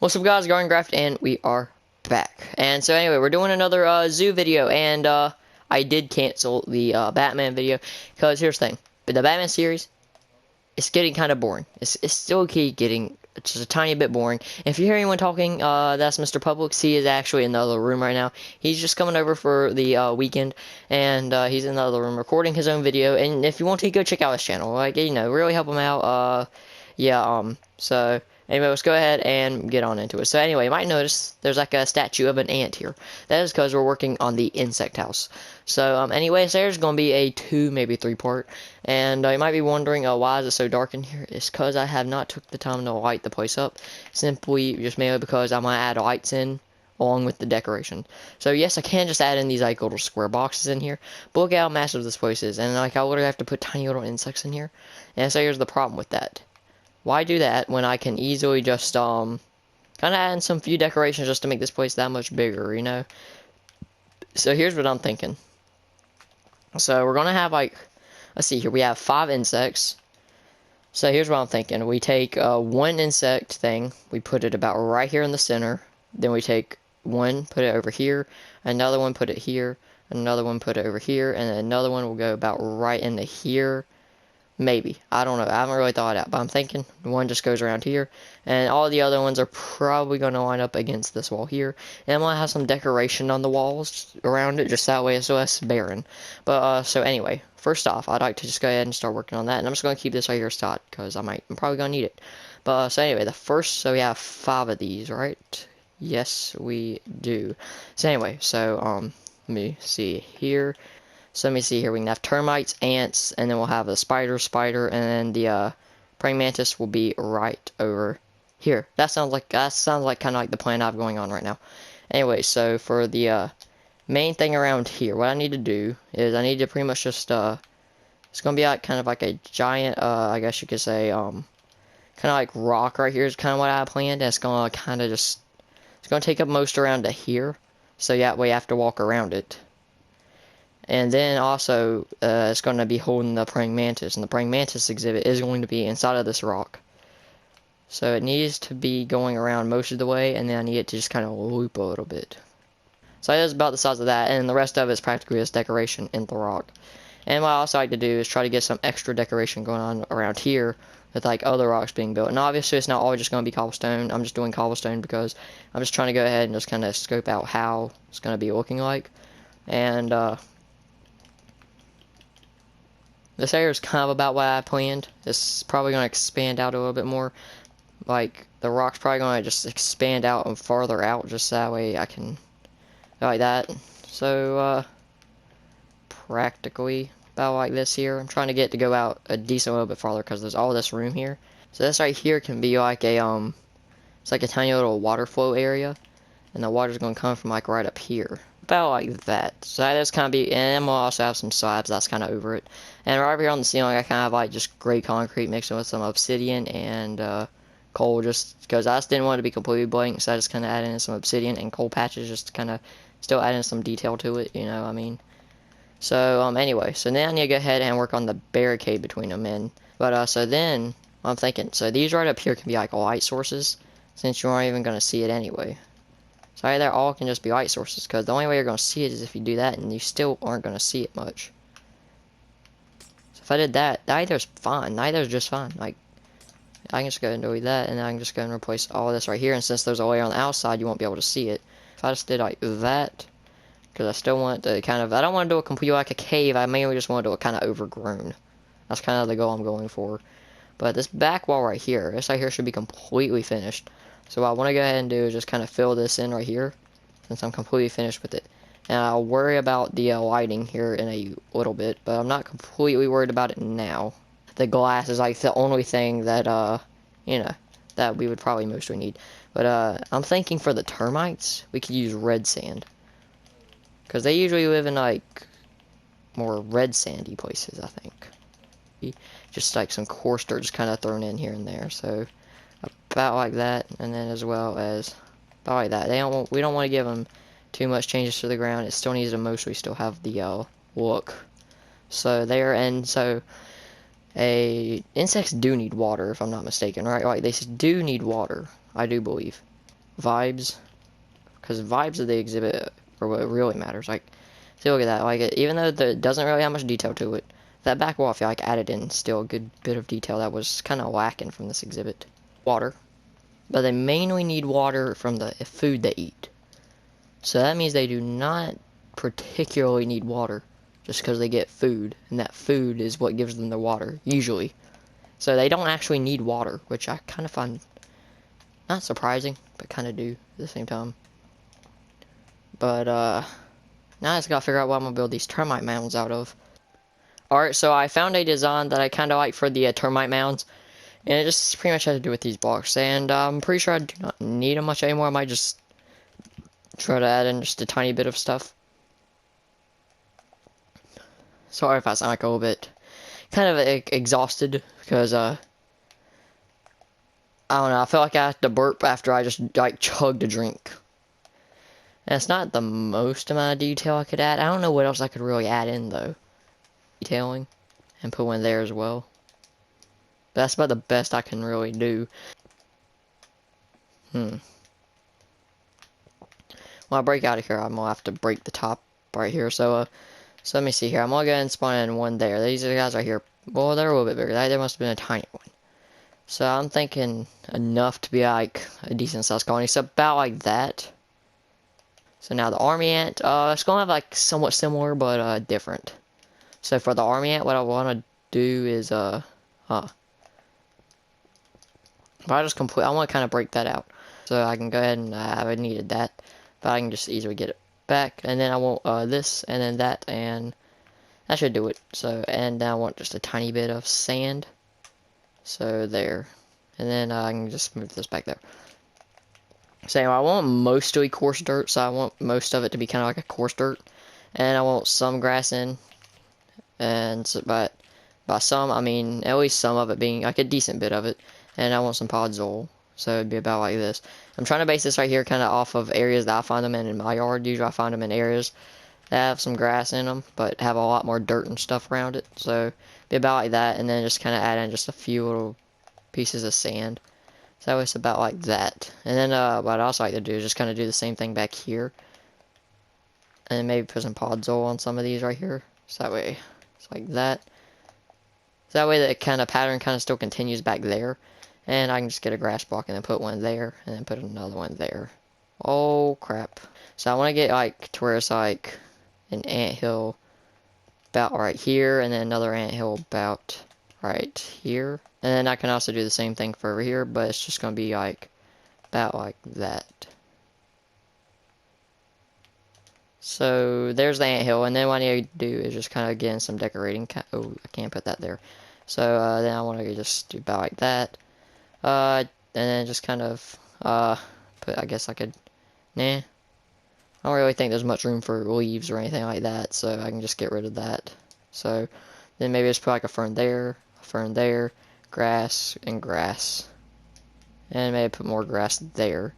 What's up guys, Gardencraft, and we are back. And so anyway, we're doing another zoo video, and I did cancel the Batman video, because here's the thing. But the Batman series, it's getting kind of boring. It's still getting just a tiny bit boring. If you hear anyone talking, that's Mr. Publix. He is actually in the other room right now. He's just coming over for the weekend, and he's in the other room recording his own video. And if you want to, go check out his channel. Like, you know, really help him out. So anyway, let's go ahead and get on into it. So anyway, you might notice there's like a statue of an ant here. That is because we're working on the insect house. So anyway, so there's going to be a 2, maybe 3 part. And you might be wondering, why is it so dark in here? It's because I have not took the time to light the place up. Simply just mainly because I might add lights in along with the decoration. So yes, I can just add in these like little square boxes in here, but look how massive this place is. And like I literally have to put tiny little insects in here. And so here's the problem with that. Why do that when I can easily just kind of add in some few decorations just to make this place that much bigger, you know? So here's what I'm thinking. So we're gonna have like, let's see here, we have 5 insects. So here's what I'm thinking. We take one insect thing, we put it about right here in the center. Then we take one, put it over here, another one, put it here, another one, put it over here, and another one will go about right into here. Maybe. I don't know. I haven't really thought it out, but I'm thinking one just goes around here, and all the other ones are probably going to line up against this wall here. And I'm going to have some decoration on the walls around it, just that way it's less barren. But, so anyway, first off, I'd like to just go ahead and start working on that, and I'm just going to keep this right here stocked, because I'm probably going to need it. But, so anyway, so we have 5 of these, right? Yes, we do. So anyway, so, let me see here. So let me see here. We can have termites, ants, and then we'll have a spider, and then the praying mantis will be right over here. That sounds like kind of like the plan I have going on right now. Anyway, so for the main thing around here, what I need to do is I need to pretty much just it's gonna be like kind of like a giant I guess you could say kind of like rock right here is kind of what I planned. And it's gonna kind of just it's gonna take up most around to here. So yeah, we have to walk around it. And then also, it's going to be holding the praying mantis, and the praying mantis exhibit is going to be inside of this rock. So it needs to be going around most of the way, and then I need it to just kind of loop a little bit. So that is about the size of that, and the rest of it is practically just decoration in the rock. And what I also like to do is try to get some extra decoration going on around here with like other rocks being built. And obviously it's not always just going to be cobblestone. I'm just doing cobblestone because I'm just trying to go ahead and just kind of scope out how it's going to be looking like. And, this area is kind of about what I planned. It's probably going to expand out a little bit more. Like, the rock's probably going to just expand out and farther out, just that way I can go like that. So, practically about like this here. I'm trying to get it to go out a decent little bit farther because there's all this room here. So this right here can be like a, it's like a tiny little water flow area. And the water's going to come from like right up here. About like that. So that's kind of be, and we'll also have some slabs, that's kind of over it. And right over here on the ceiling, I kind of have like just gray concrete mixed with some obsidian and coal, just because I just didn't want it to be completely blank, so I just kind of added in some obsidian and coal patches just to kind of still add in some detail to it, you know what I mean. So, anyway, so now I need to go ahead and work on the barricade between them, so then, I'm thinking, so these right up here can be like light sources, since you aren't even going to see it anyway. So right there, all can just be light sources, because the only way you're going to see it is if you do that, and you still aren't going to see it much. So if I did that, neither's fine. Neither's just fine. Like, I can just go and delete that, and then I can just go and replace all this right here, and since there's a layer on the outside, you won't be able to see it. If I just did like that, because I still want to kind of, I don't want to do it completely like a cave, I mainly just want to do it kind of overgrown. That's kind of the goal I'm going for. But this back wall right here, this right here should be completely finished. So what I want to go ahead and do is just kind of fill this in right here, since I'm completely finished with it. And I'll worry about the lighting here in a little bit, but I'm not completely worried about it now. The glass is like the only thing that, you know, that we would probably mostly need. But I'm thinking for the termites, we could use red sand. Because they usually live in like more red sandy places, I think. Just like some coarse dirt just kind of thrown in here and there, so about like that, and then as well as about like that. We don't want to give them too much changes to the ground. It still needs to mostly still have the look. So there, and so insects do need water, if I'm not mistaken, right? Like they do need water, I do believe. vibes, because vibes of the exhibit are what really matters. Like, see, look at that. Like, even though it doesn't really have much detail to it, that back wall, I feel like added in still a good bit of detail that was kind of lacking from this exhibit. Water, but they mainly need water from the food they eat. So that means they do not particularly need water just because they get food, and that food is what gives them the water, usually. So they don't actually need water, which I kind of find not surprising, but kind of do at the same time. But, now I just gotta figure out what I'm gonna build these termite mounds out of. Alright, so I found a design that I kind of like for the termite mounds, and it just pretty much has to do with these blocks, and I'm pretty sure I do not need them much anymore. I might just try to add in just a tiny bit of stuff. Sorry if I sound like a little bit kind of exhausted, because, I don't know, I feel like I have to burp after I just, like, chugged a drink. And it's not the most amount of detail I could add. I don't know what else I could really add in, though. Detailing, and put one there as well. But that's about the best I can really do. When I break out of here, I'm gonna have to break the top right here. So let me see here. I'm gonna go ahead and spawn in one there. These guys right here, well, they're a little bit bigger. There must have been a tiny one. So I'm thinking enough to be like a decent sized colony. So about like that. So now the army ant, it's gonna have like somewhat similar, but different. So for the army ant, what I wanna do is if I just I want to kind of break that out. So I can go ahead and I needed that, but I can just easily get it back. And then I want this, and then that, and that should do it. So, and then I want just a tiny bit of sand. So there. And then I can just move this back there. So anyway, I want mostly coarse dirt, so I want most of it to be kind of like a coarse dirt. And I want some grass in. And so, by some, I mean at least some of it being like a decent bit of it. And I want some podzol. So it'd be about like this. I'm trying to base this right here kind of off of areas that I find them in my yard. Usually I find them in areas that have some grass in them, but have a lot more dirt and stuff around it. So be about like that, and then just kind of add in just a few little pieces of sand. So it's about like that. And then what I also like to do is just kind of do the same thing back here. And then maybe put some podzol on some of these right here. So that way it's like that. So that way that kind of pattern kind of still continues back there. And I can just get a grass block and then put one there, and then put another one there. Oh crap. So I want to get like to where it's like an anthill about right here, and then another anthill about right here. And then I can also do the same thing for over here, but it's just going to be like about like that. So there's the anthill, and then what I need to do is just kind of get in some decorating. Oh, I can't put that there. So then I want to just do about like that. And then just kind of put, I guess I could, nah. I don't really think there's much room for leaves or anything like that, so I can just get rid of that. So then maybe just put like a fern there, grass, and grass. And maybe put more grass there.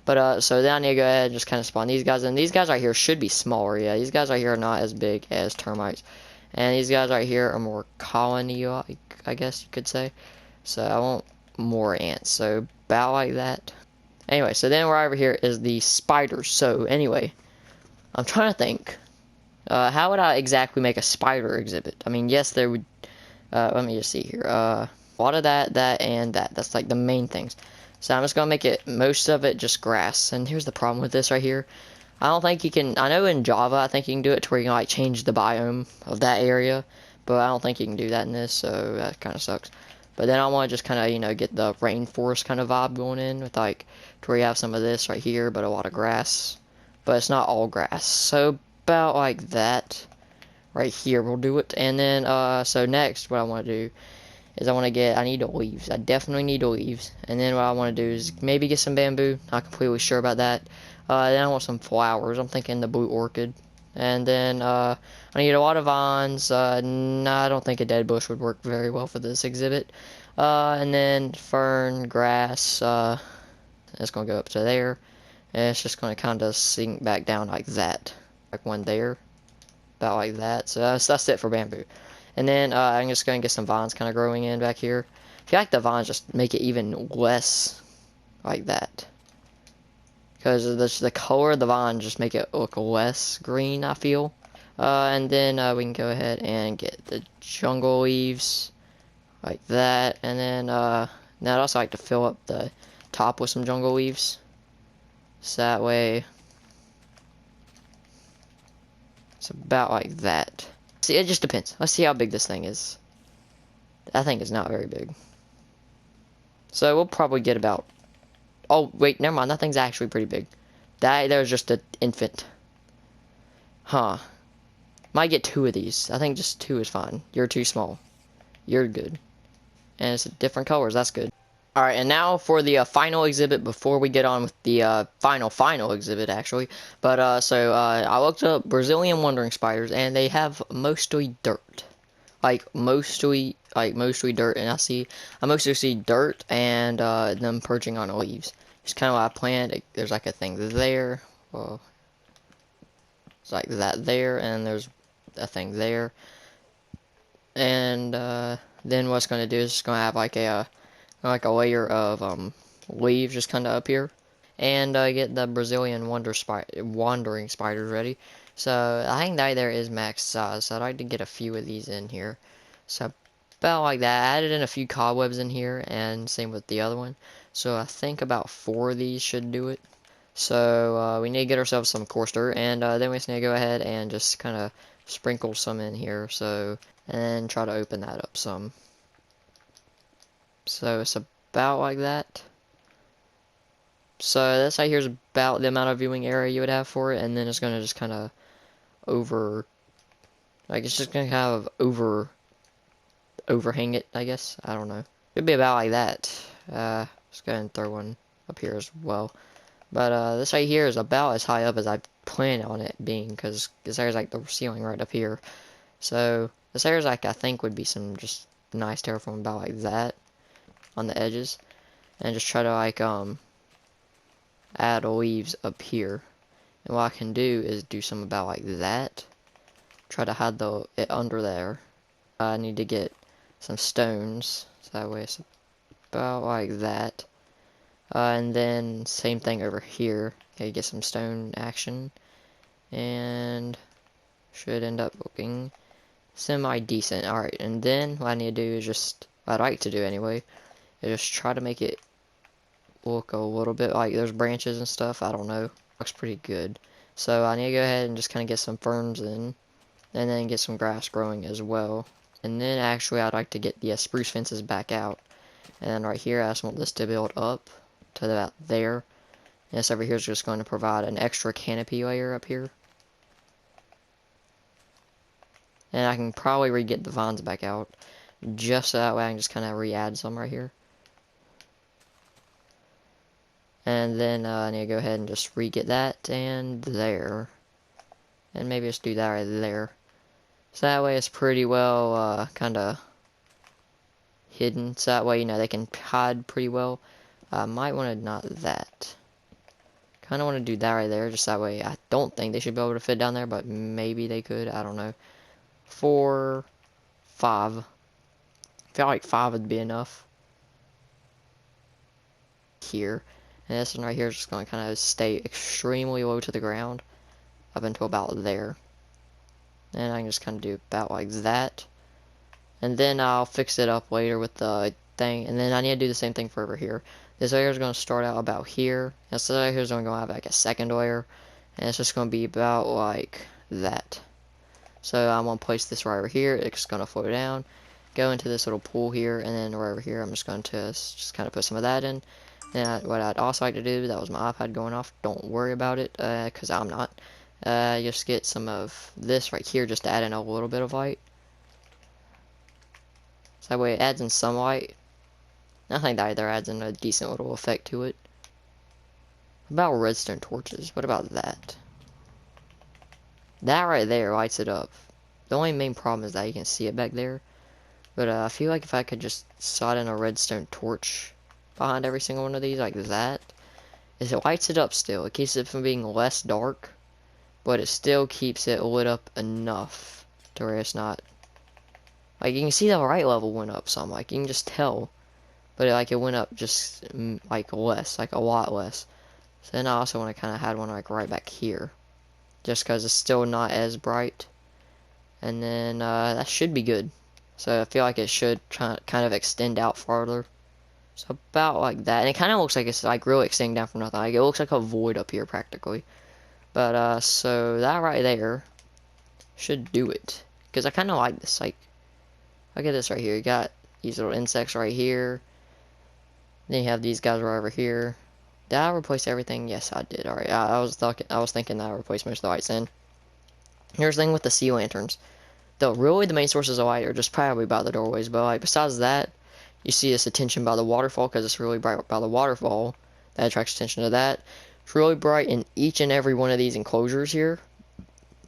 But so then I need to go ahead and just kind of spawn these guys. And these guys right here should be smaller. Yeah, these guys right here are not as big as termites. And these guys right here are more colony-like, I guess you could say. So I want more ants. So about like that. Anyway, so then right over here is the spiders. So anyway, I'm trying to think. How would I exactly make a spider exhibit? I mean, yes, there would. Let me just see here. A lot of that, and that. That's like the main things. So I'm just gonna make it, most of it, just grass. And here's the problem with this right here. I don't think you can. I know in Java, I think you can do it to where you can like change the biome of that area, but I don't think you can do that in this. So that kind of sucks. But then I want to just kind of, you know, get the rainforest kind of vibe going in with like to where you have some of this right here, but a lot of grass. But it's not all grass. So about like that right here will do it. And then so next what I want to do is I need leaves. I definitely need leaves. And then what I want to do is maybe get some bamboo. Not completely sure about that. Then I want some flowers. I'm thinking the blue orchid. And then I need a lot of vines. No, I don't think a dead bush would work very well for this exhibit. And then fern, grass. It's going to go up to there. And it's just going to kind of sink back down like that. Like one there. About like that. So that's it for bamboo. And then I'm just going to get some vines kind of growing in back here. I feel like the vines just make it even less like that. because the color of the vine just make it look less green, I feel. And then we can go ahead and get the jungle leaves like that, and then now I'd also like to fill up the top with some jungle leaves, so that way it's about like that. See, it just depends. Let's see how big this thing is. I think it's not very big, so we'll probably get about, oh wait, never mind, that thing's actually pretty big. There's just an infant. Huh. Might get 2 of these. I think just 2 is fine. You're too small. You're good. And it's different colors. That's good. Alright, and now for the final exhibit before we get on with the final exhibit, actually. But, I looked up Brazilian wandering spiders, and they have mostly dirt. Mostly dirt, and I mostly see dirt and them perching on leaves. It's kind of what I planned. There's like a thing there. Well, it's like that there, and there's a thing there. And then what's going to do is it's going to have like a layer of leaves just kind of up here, and get the Brazilian wandering spiders ready. So I think that there is max size, so I'd like to get a few of these in here. So about like that. I added in a few cobwebs in here, and same with the other one. So I think about 4 of these should do it. So we need to get ourselves some coarse dirt, and then we just need to go ahead and just kind of sprinkle some in here. So, and then try to open that up some. So it's about like that. So this right here is about the amount of viewing area you would have for it, and then it's gonna just kind of it's just gonna kind of overhang it, I guess. I don't know. It'd be about like that. Let's go ahead and throw one up here as well. But this right here is about as high up as I plan on it being, because this area is like the ceiling right up here. So this area is like, I think would be some just nice terraform about like that on the edges, and just try to like add leaves up here. And what I can do is do some about like that. Try to hide it under there. I need to get some stones, so that way it's about like that. And then same thing over here. Okay, get some stone action, and should end up looking semi-decent. Alright, and then what I need to do is just, what I'd like to do anyway, is just try to make it look a little bit like there's branches and stuff. I don't know. Looks pretty good. So I need to go ahead and just kind of get some ferns in, and then get some grass growing as well. And then actually I'd like to get the spruce fences back out. And then right here I just want this to build up to about there. And this over here is just going to provide an extra canopy layer up here. And I can probably re-get the vines back out, just so that way I can just kind of re-add some right here. And then I need to go ahead and just re-get that and there. And maybe just do that right there. So that way it's pretty well kind of hidden. So that way, you know, they can hide pretty well. I might want to not that. Kind of want to do that right there. Just that way, I don't think they should be able to fit down there, but maybe they could. I don't know. 4, 5. I feel like 5 would be enough. Here. And this one right here is just going to kind of stay extremely low to the ground. Up until about there. And I can just kind of do about like that. And then I'll fix it up later with the thing. And then I need to do the same thing for over here. This layer is going to start out about here. And so layer is going to have like a second layer. And it's just going to be about like that. So I'm going to place this right over here. It's going to flow down. Go into this little pool here. And then right over here I'm just going to just kind of put some of that in. And what I'd also like to do, that was my iPad going off. Don't worry about it, because I'm not. Just get some of this right here just to add in a little bit of light. So that way it adds in some light. I think that either adds in a decent little effect to it. What about redstone torches? What about that? That right there lights it up. The only main problem is that you can see it back there. But I feel like if I could just slide in a redstone torch behind every single one of these like that, is it lights it up still. It keeps it from being less dark, but it still keeps it lit up enough to where it's not, like, you can see the light level went up some, like, you can just tell, but it went up just like less, like a lot less. So then I also want to kind of had one like right back here, just because it's still not as bright. And then that should be good. So I feel like it should kind of extend out farther. So about like that. And it kind of looks like it's like really extending down from nothing. Like it looks like a void up here practically. But so that right there should do it. Because I kind of like this. Like, look at this right here. You got these little insects right here. Then you have these guys right over here. Did I replace everything? Yes, I did. Alright, I was thinking that I replaced most of the lights in. Here's the thing with the sea lanterns. Though really the main sources of light are just probably by the doorways, but like besides that, you see this attention by the waterfall because it's really bright by the waterfall. That attracts attention to that. It's really bright in each and every one of these enclosures here,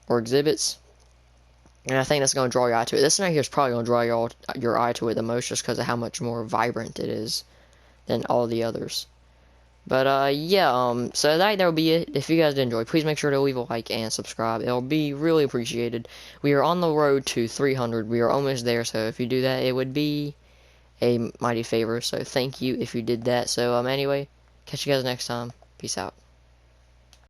or exhibits. And I think that's going to draw your eye to it. This one right here is probably going to draw your eye to it the most just because of how much more vibrant it is than all the others. But yeah, so that'll be it. If you guys did enjoy, please make sure to leave a like and subscribe. It'll be really appreciated. We are on the road to 300. We are almost there, so if you do that, it would be a mighty favor. So thank you if you did that. So anyway, catch you guys next time. Peace out.